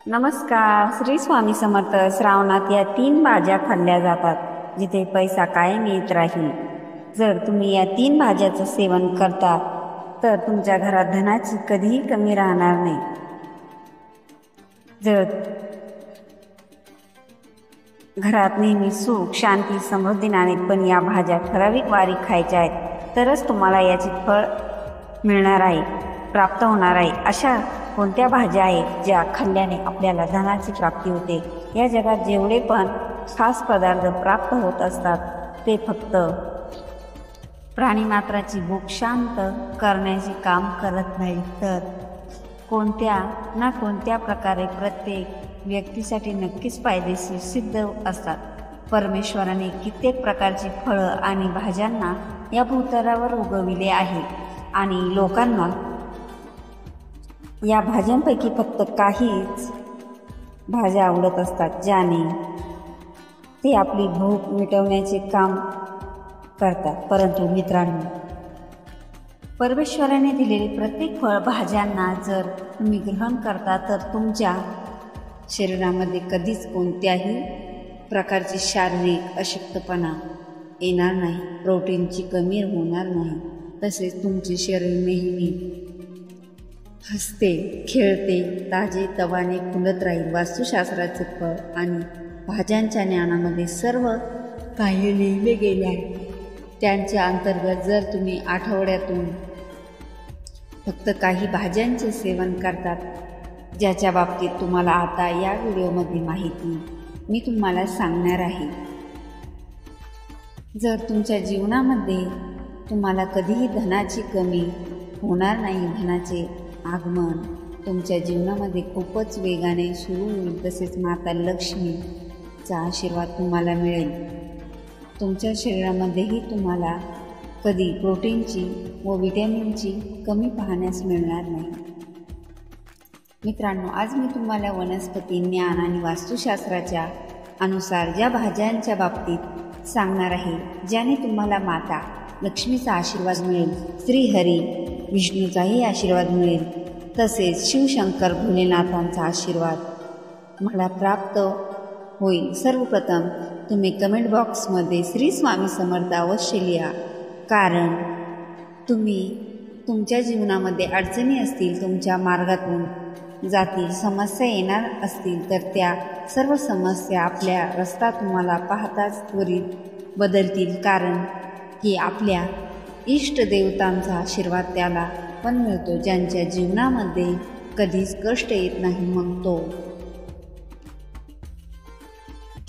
नमस्कार. श्री स्वामी समर्थ. श्रावणात या 3 भाज्या खाल्ल्या जातात जिथे पैसा कायम येत राहील. जर तुम्ही या 3 भाज्याचं सेवन करता तर तुमच्या घरात धनाची कधीही कमी राहणार नाही. जर घरात नेहमी सुख, शांती, समृद्धी नांदेल, पण या भाज्या ठराविक वारी खायच्या आहेत तरच तुम्हाला याचे फळ मिळणार आहे, प्राप्त होणार आहे. अशा कोणत्या भाज्या आहेत ज्या खाल्ल्याने आपल्याला धनाची प्राप्ती होते? या जगात जेवढे पण खास पदार्थ प्राप्त होत असतात ते फक्त प्राणीमात्राची भूक शांत करण्याचे काम करत नाही, तर कोणत्या ना कोणत्या प्रकारे प्रत्येक व्यक्तीसाठी नक्कीच फायदेशीर सिद्ध असतात. परमेश्वराने कित्येक प्रकारची फळं आणि भाज्यांना या भूतलावर उगविले आहे आणि लोकांना या भाज्यांपैकी फक्त काहीच भाज्या आवडत असतात, ज्याने ते आपली भूक मिटवण्याचे काम करतात. परंतु मित्रांनो, परमेश्वराने दिलेले प्रत्येक फळ भाज्यांना जर तुम्ही ग्रहण करता तर तुमच्या शरीरामध्ये कधीच कोणत्याही प्रकारची शारीरिक अशक्तपणा येणार नाही, प्रोटीनची कमी होणार नाही. तसेच तुमचे शरीर नेहमी हसते, खेळते, ताजे तवाने फुलत राहील. वास्तुशास्त्राचे फळ आणि भाज्यांच्या ज्ञानामध्ये सर्व काही लिहिले गेले आहे. त्यांच्या अंतर्गत जर तुम्ही आठवड्यातून फक्त काही भाज्यांचे सेवन करतात, ज्याच्या बाबतीत तुम्हाला आता या व्हिडिओमध्ये माहिती मी तुम्हाला सांगणार आहे. जर तुमच्या जीवनामध्ये तुम्हाला कधीही धनाची कमी होणार नाही, धनाचे आगमन तुमच्या जीवनामध्ये खूपच वेगाने सुरू होईल. तसेच माता लक्ष्मीचा आशीर्वाद तुम्हाला मिळेल. तुमच्या शरीरामध्येही तुम्हाला कधी प्रोटीनची व विटॅमिनची कमी पाहण्यास मिळणार नाही. मित्रांनो, आज मी तुम्हाला वनस्पती ज्ञान आणि वास्तुशास्त्राच्या अनुसार ज्या भाज्यांच्या बाबतीत सांगणार आहे, ज्याने तुम्हाला माता लक्ष्मीचा आशीर्वाद मिळेल, श्रीहरी विष्णूचाही आशीर्वाद मिळेल, तसेच शिवशंकर भोलेनाथांचा आशीर्वाद मला प्राप्त होईल. सर्वप्रथम तुम्ही कमेंट बॉक्समध्ये श्री स्वामी समर्थ अवश्य लिहा, कारण तुमच्या जीवनामध्ये अडचणी असतील, तुमच्या मार्गातून जातील, समस्या येणार असतील तर त्या सर्व समस्या आपल्या रस्ता तुम्हाला पाहताच त्वरित बदलतील, कारण की आपल्या इष्टदेवतांचा आशीर्वाद त्याला पण मिळतो. ज्यांच्या जीवनामध्ये कधीच कष्ट येत नाही, मग तो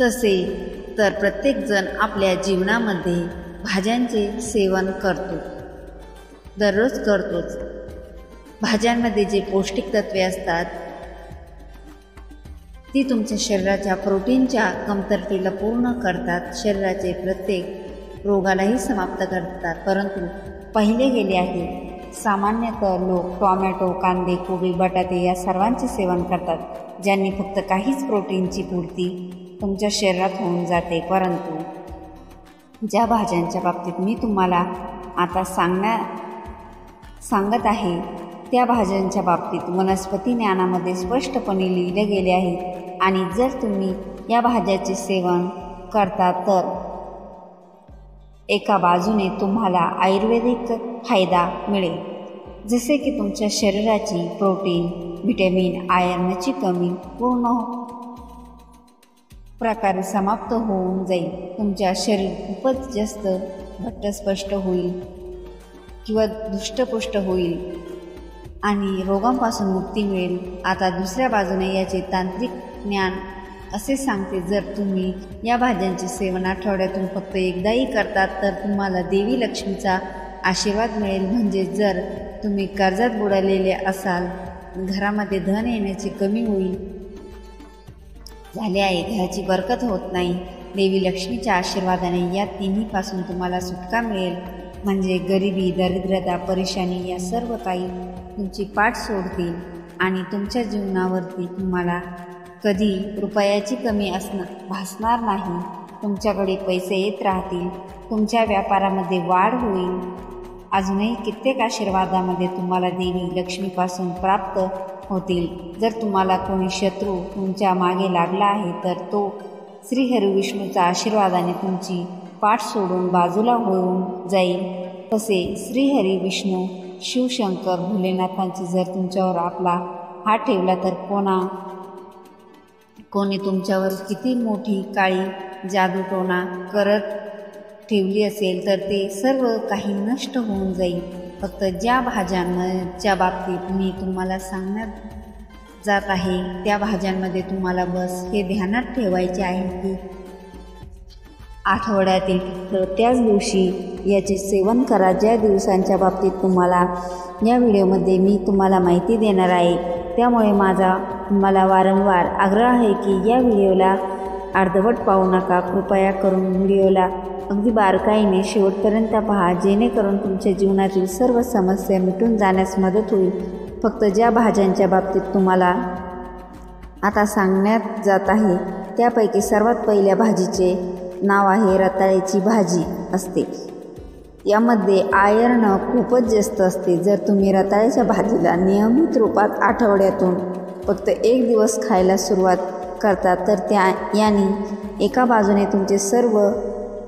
तसे तर प्रत्येकजण आपल्या जीवनामध्ये भाज्यांचे सेवन करतो, दररोज करतोच. भाज्यांमध्ये जे पौष्टिक तत्वे असतात ती तुमच्या शरीराच्या प्रोटीनच्या कमतरतेला पूर्ण करतात, शरीराचे प्रत्येक रोगालाही समाप्त करतात. परंतु पाहिले गेले आहे, सामान्यतः लोक टोमॅटो, कांदे, कोबी, बटाटे या सर्वांचे सेवन करतात, ज्यांनी फक्त काहीच प्रोटीनची पूर्ती तुमच्या शरीरात होऊन जाते. परंतु ज्या भाज्यांच्या बाबतीत मी तुम्हाला आता सांगत आहे त्या भाज्यांच्या बाबतीत वनस्पती ज्ञानामध्ये स्पष्टपणे लिहिले गेले आहे आणि जर तुम्ही या भाज्याचे सेवन करता तर एका बाजूने तुम्हाला आयुर्वेदिक फायदा मिळेल, जसे की तुमच्या शरीराची प्रोटीन, व्हिटॅमिन, आयर्नची कमी पूर्ण प्रकारे समाप्त होऊन जाईल. तुमच्या शरीर खूपच जास्त घट्टस्पष्ट होईल किंवा धुष्टपुष्ट होईल आणि रोगांपासून मुक्ती मिळेल. आता दुसऱ्या बाजूने याचे तांत्रिक ज्ञान असे सांगते, जर तुम्ही या भाज्यांचे सेवन आठवड्यातून फक्त एकदाही करतात तर तुम्हाला देवी लक्ष्मीचा आशीर्वाद मिळेल. म्हणजे जर तुम्ही कर्जात बुडालेले असाल, घरामध्ये धन येण्याची कमी होईल झाले आहे, घराची बरकत होत नाही, देवी लक्ष्मीच्या आशीर्वादाने या तिन्हीपासून तुम्हाला सुटका मिळेल. म्हणजे गरिबी, दरिद्रता, परेशानी या सर्व काही तुमची पाठ सोडतील आणि तुमच्या जीवनावरती तुम्हाला कधी रुपयाची कमी भासणार नाही. तुमच्याकडे पैसे येत राहतील, तुमच्या व्यापारामध्ये वाढ होईल. अजूनही कित्येक आशीर्वादामध्ये तुम्हाला देवी लक्ष्मीपासून प्राप्त होतील. जर तुम्हाला कोणी शत्रू तुमच्या मागे लागला आहे तर तो श्रीहरी विष्णूचा आशीर्वादाने तुमची पाठ सोडून बाजूला होऊन जाईल. तसे श्रीहरी विष्णू शिवशंकर भोलेनाथांची जर तुमच्यावर आपला हात ठेवला तर कोणी तुमच्यावर किती मोठी काळी जादूटोणा करत ठेवली असेल तर ते सर्व काही नष्ट होऊन जाईल. फक्त ज्या भाज्यांच्या बाबतीत मी तुम्हाला सांगण्यात जात आहे त्या भाज्यांमध्ये तुम्हाला बस हे ध्यानात ठेवायचे आहे की आठवड्यातील फक्त त्याच दिवशी याचे सेवन करा ज्या दिवसांच्या बाबतीत तुम्हाला या व्हिडिओमध्ये मी तुम्हाला माहिती देणार आहे. त्यामुळे माझा मला वारंवार आग्रह आहे की या व्हिडिओला अर्धवट पाहू नका. कृपया करून व्हिडिओला अगदी बारकाईने शेवटपर्यंत पहा जेणेकरून तुमच्या जीवनातील सर्व समस्या मिटून जाण्यास मदत होईल. फक्त ज्या भाज्यांच्या बाबतीत तुम्हाला आता सांगण्यात जात आहे त्यापैकी सर्वात पहिल्या भाजीचे नाव आहे रताळ्याची भाजी असते. यामध्ये आयर्न खूपच जास्त असते. जर तुम्ही रताळ्याच्या भाजीला नियमित रूपात आठवड्यातून फक्त 1 दिवस खायला सुरुवात करता तर याने एका बाजूने तुमचे सर्व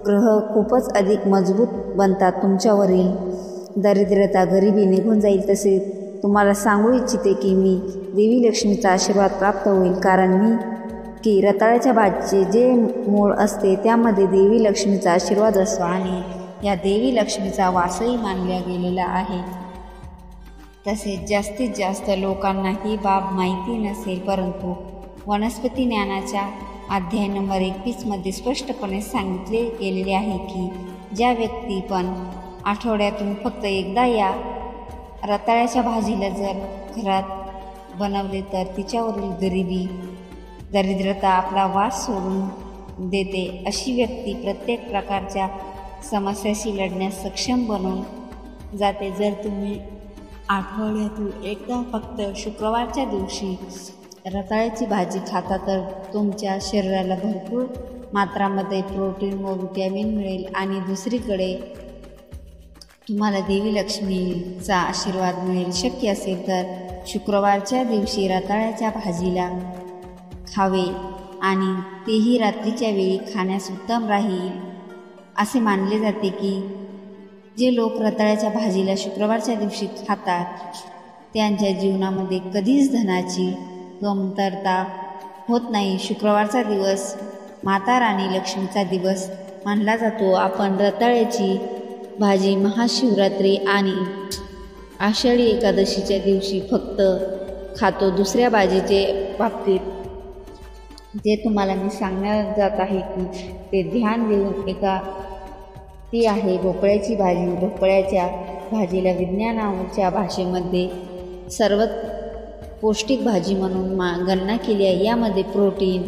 ग्रह खूपच अधिक मजबूत बनतात. तुमच्यावरील दारिद्र्यता गरिबी निघून जाईल. तसेच तुम्हाला सांगू इच्छिते की मी देवी लक्ष्मीचा आशीर्वाद प्राप्त होईल कारण की रताळ्याच्या भाजीचे जे मूळ असते त्यामध्ये देवी लक्ष्मीचा आशीर्वाद असतो आणि या देवी लक्ष्मीचा वासही मानला गेलेला आहे. तसेच जास्तीत जास्त लोकांना ही बाब माहिती नसेल परंतु वनस्पती ज्ञानाच्या अध्याय नंबर 21 स्पष्टपणे सांगितले गेलेले आहे की ज्या व्यक्ती पण आठवड्यातून फक्त एकदा या रताळ्याच्या भाजीला जर घरात बनवले तर तिच्यावरील गरिबी दारिद्र्यता आपला वास सोडून देते. अशी व्यक्ती प्रत्येक प्रकारच्या समस्याशी लढण्यास सक्षम बनून जाते. जर तुम्ही आठवड्यातून एकदा फक्त शुक्रवारच्या दिवशी रताळ्याची भाजी खाता तर तुमच्या शरीराला भरपूर मात्रामध्ये प्रोटीन व व्हिटॅमिन मिळेल आणि दुसरीकडे तुम्हाला देवी लक्ष्मीचा आशीर्वाद मिळेल. शक्य असेल तर शुक्रवारच्या दिवशी रताळ्याच्या भाजीला खावे आणि तेही रात्रीच्या वेळी खाण्यास उत्तम राहील. असे मानले जाते की जे लोक रताळ्याच्या भाजीला शुक्रवारच्या दिवशी खातात त्यांच्या जीवनामध्ये कधीच धनाची कमतरता होत नाही. शुक्रवारचा दिवस माता राणी लक्ष्मीचा दिवस मानला जातो. आपण रताळ्याची भाजी महाशिवरात्री आणि आषाढी एकादशीच्या दिवशी फक्त खातो. दुसऱ्या भाजीचे बाबतीत जे तुम्हाला मी सांगण्यात जात आहे की ते ध्यान देऊन ती आहे भोपळ्याची भाजी. भोपळ्याच्या भाजीला विज्ञानाच्या भाषेमध्ये सर्वात पौष्टिक भाजी म्हणून गणना केली आहे. यामध्ये प्रोटीन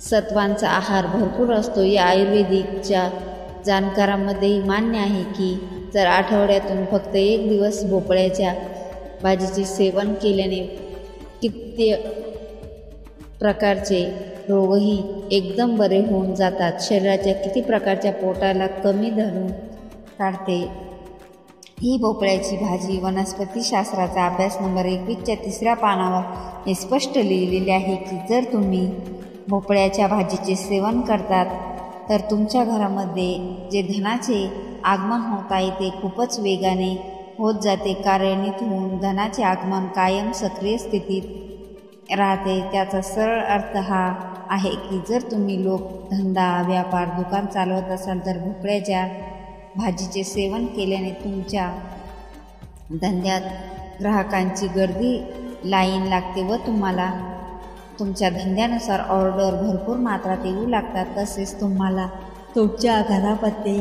सत्वांचा आहार भरपूर असतो. या आयुर्वेदिकच्या जाणकारांमध्येही मान्य आहे की जर आठवड्यातून फक्त 1 दिवस भोपळ्याच्या भाजीचे सेवन केल्याने किती प्रकारचे रोगही एकदम बरे होऊन जातात. शरीराच्या किती प्रकारच्या पोटाला कमी धरून काढते. ही भोपळ्याची भाजी वनस्पतीशास्त्राचा अभ्यास नंबर 21च्या 3ऱ्या पानावर हे स्पष्ट लिहिलेले आहे की जर तुम्ही भोपळ्याच्या भाजीचे सेवन करतात तर तुमच्या घरामध्ये जे धनाचे आगमन होत आहे ते खूपच वेगाने होत जाते. कार्यान्वित होऊन धनाचे आगमन कायम सक्रिय स्थितीत राहते. त्याचा सरळ अर्थ हा आहे की जर तुम्ही लोक धंदा व्यापार दुकान चालवत असाल तर भोपळ्याच्या भाजीचे सेवन केल्याने तुमच्या धंद्यात ग्राहकांची गर्दी लाईन लागते व तुम्हाला तुमच्या धंद्यानुसार ऑर्डर भरपूर मात्रात येऊ लागतात. तसेच तुम्हाला तुमच्या घरामध्ये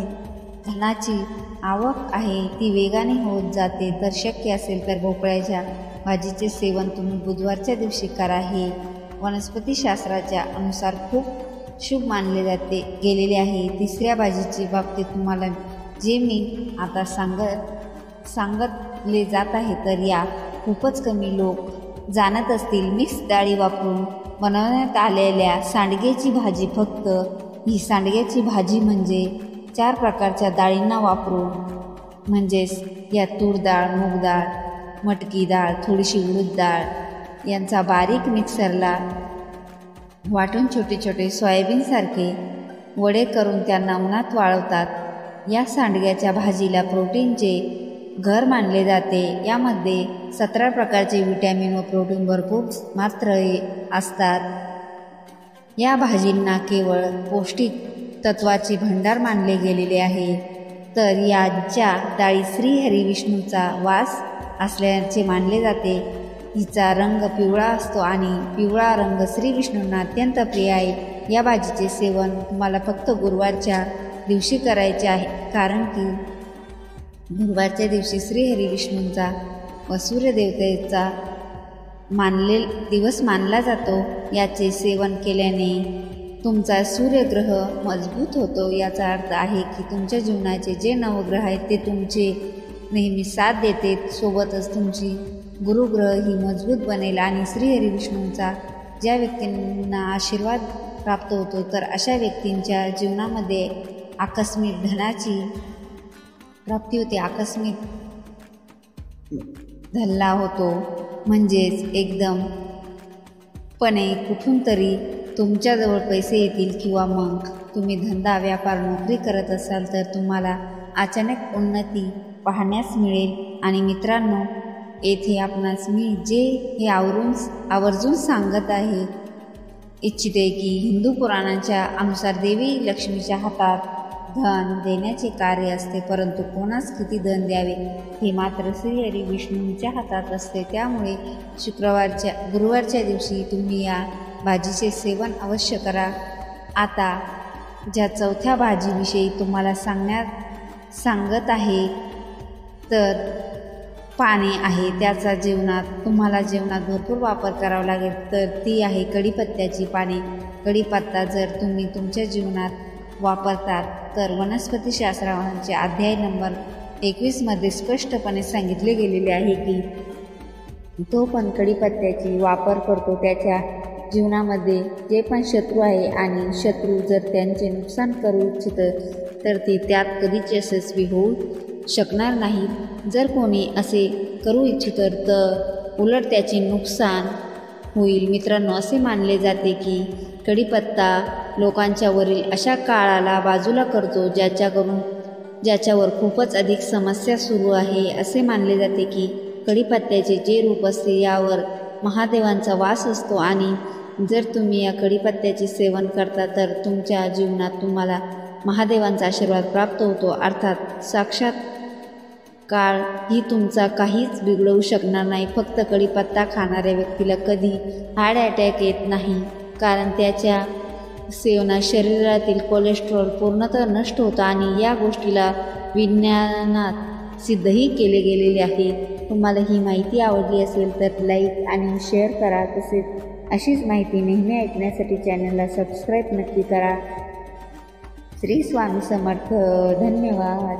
धनाची आवक आहे ती वेगाने होत जाते. तर शक्य असेल तर भोपळ्याच्या भाजीचे सेवन तुम्ही बुधवारच्या दिवशी करा. हे वनस्पतीशास्त्राच्या अनुसार खूप शुभ मानले गेलेले आहे. 3ऱ्या भाजीची बाबतीत तुम्हाला जे मी आता सांगतले जात आहे तर या खूपच कमी लोक जाणत असतील. मिक्स डाळी वापरून बनवण्यात आलेल्या सांडग्याची भाजी. फक्त ही सांडग्याची भाजी म्हणजे 4 प्रकारच्या डाळींना वापरून म्हणजेच या तूर डाळ मूग डाळ मटकी डाळ थोडीशी उडीद डाळ यांचा बारीक मिक्सरला वाटून छोटे छोटे सोयाबीनसारखे वडे करून त्यांना उन्हात वाळवतात। या सांडग्याच्या भाजीला प्रोटीनचे घर मानले जाते। यामध्ये 17 प्रकारचे विटॅमिन व प्रोटीन भरपूर मात्रे असतात। या भाजींना केवळ पौष्टिक तत्वाचे भंडार मानले गेलेले आहे। तर यांच्या डाळी श्रीहरी विष्णूचा वास असल्याचे मानले जाते। हिचा रंग पिवळा असतो आणि पिवळा रंग श्री विष्णूंना अत्यंत प्रिय आहे। या भाजीचे सेवन तुम्हाला फक्त गुरुवारच्या दिवशी करायचे आहे, कारण की गुरुवारच्या दिवशी श्रीहरी विष्णूंचा व सूर्यदेवतेचा दिवस मानला जातो। याचे सेवन केल्याने तुमचा सूर्यग्रह मजबूत होतो। याचा अर्थ आहे की तुमच्या जीवनाचे जे नवग्रह आहेत ते तुमचे नेहमी साथ देते। सोबतच तुमची गुरुग्रह ही मजबूत बनेल आणि श्रीहरी विष्णूंचा ज्या व्यक्तींना आशीर्वाद प्राप्त होतो तर अशा व्यक्तींच्या जीवनामध्ये आकस्मिक धनाची प्राप्ती होते, आकस्मिक धल्ला होतो। म्हणजेच एकदमपणे कुठून तरी तुमच्याजवळ पैसे येतील किंवा मग तुम्ही धंदा व्यापार नोकरी करत असाल तर तुम्हाला अचानक उन्नती पाहण्यास मिळेल। आणि मित्रांनो, येथे आपणास मी जे हे आवर्जून सांगत आहे इच्छिते की हिंदू पुराणांच्या अनुसार देवी लक्ष्मीच्या हातात धन देण्याचे कार्य असते, परंतु कोणास किती धन द्यावे हे मात्र श्रीहरी विष्णूंच्या हातात असते। त्यामुळे गुरुवारच्या दिवशी तुम्ही या भाजीचे सेवन अवश्य करा। आता ज्या चौथ्या भाजीविषयी तुम्हाला सांगत आहे तर पाने आहे, त्याचा तुम्हाला जेवणात भरपूर वापर करावा लागेल, तर ती आहे कढीपत्त्याची पाने। कढीपत्ता जर तुम्ही तुमच्या जीवनात वापरतात तर वनस्पतीशास्त्राचे अध्याय नंबर 21 मध्ये स्पष्टपणे सांगितले गेलेले आहे की तो पण कढीपत्त्याची वापर करतो त्याच्या जीवनामध्ये जे पण शत्रू आहे आणि शत्रू जर त्यांचे नुकसान करू इच्छित तर ते त्यात कधीच यशस्वी होऊ शकणार नाही। जर कोणी असे करू इच्छित तर उलट त्याचे नुकसान होईल। मित्रांनो, असे मानले जाते की कढीपत्ता लोकांच्या वरील अशा काळाला बाजूला करतो ज्याच्यावर खूपच अधिक समस्या सुरू आहे। असे मानले जाते की कढीपत्त्याचे जे रूप असते यावर महादेवांचा वास असतो आणि जर तुम्ही या कढीपत्त्याचे सेवन करता तर तुमच्या जीवनात तुम्हाला महादेवांचा आशीर्वाद प्राप्त होतो। अर्थात साक्षात काळ ही तुमचा काहीच बिघडवू शकणार नाही। फक्त कढीपत्ता खाणाऱ्या व्यक्तीला कधी हार्ट अटॅक येत नाही, कारण त्याच्या सेवनात शरीरातील कोलेस्ट्रॉल पूर्णतः नष्ट होतं आणि या गोष्टीला विज्ञानात सिद्धही केले गेलेले आहे। तुम्हाला ही माहिती आवडली असेल तर लाईक आणि शेअर करा। तसेच अशीच माहिती नेहमी ऐकण्यासाठी चॅनलला सबस्क्राईब नक्की करा। श्री स्वामी समर्थ। धन्यवाद।